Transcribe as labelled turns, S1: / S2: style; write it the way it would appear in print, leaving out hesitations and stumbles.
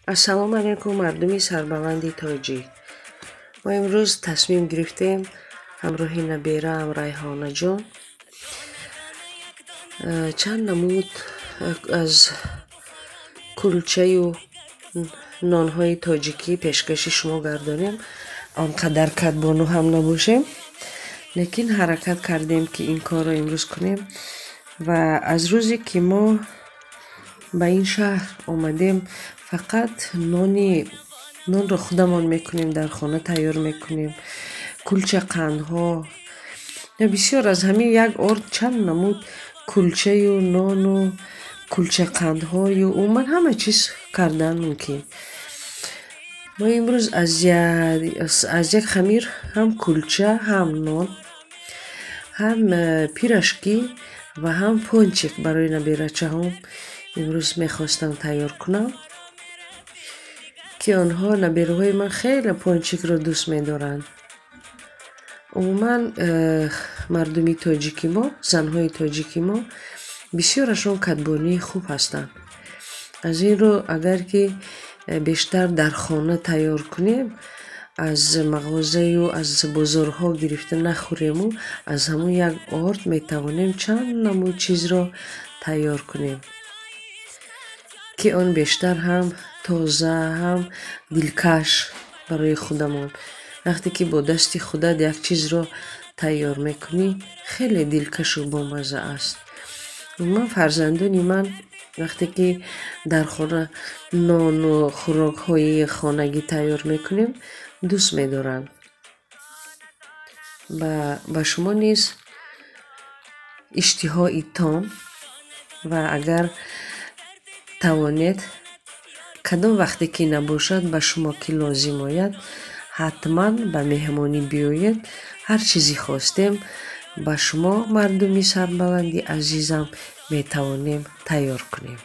S1: ассалому алайкум мардуми сарбаланди тоҷик. Мо имрӯз тасмим гирифтем ҳамроҳи набераам Райҳонаҷон чанд намуд аз кулчаю нонҳои тоҷикӣ пешкаши шумо гардонем. Он қадар кадбону ҳам набошем, лекин ҳаракат кардем ки ин корро имрӯз кунем. Ва аз рӯзе ки мо ба ин шаҳр омадем, фақат нонро худамон мекунем, дар хона тайёр мекунем. Кулча қандҳо бисёр аз ҳамин як орд чанд намуд кулчаю нону кулча қандҳою умуман ҳама чиз кардан мумкин. Мо имрӯз аз як хамир ҳам кулча, ҳам нон, ҳам пирашки ва ҳам пончик барои наберачаҳом имрӯз мехостам тайёр кунам, ки онҳо набераҳои ман хеле пончикро дӯст медоранд. Умуман мардуми тоҷики мо, занҳои тоҷики мо бисёрашон кадбонии хуб ҳастанд. Аз ин рӯ агар ки бештар дар хона тайёр кунем, аз мағозаю аз бозорҳо гирифта нахӯрему, аз ҳамун як орд метавонем чанд намуд чизро тайёр кунем, ки он бештар ҳам тоза, ҳам дилкаш барои худамон. Вақте ки бо дасти худат як чизро тайёр мекунӣ, хеле дилкашу бомаза аст. Умуман фарзандони ман вақте ки дар хона нону хӯрокҳои хонагӣ тайёр мекунем, дӯст медоранд. Ба шумо низ иштиҳои том ва агар тавонед, кадом вақте ки набошад ба шумо ки лозим ояд, ҳатман ба меҳмонӣ биёед. Ҳар чизи хостем ба шумо мардуми сарбаланди азизам метавонем тайёр кунем.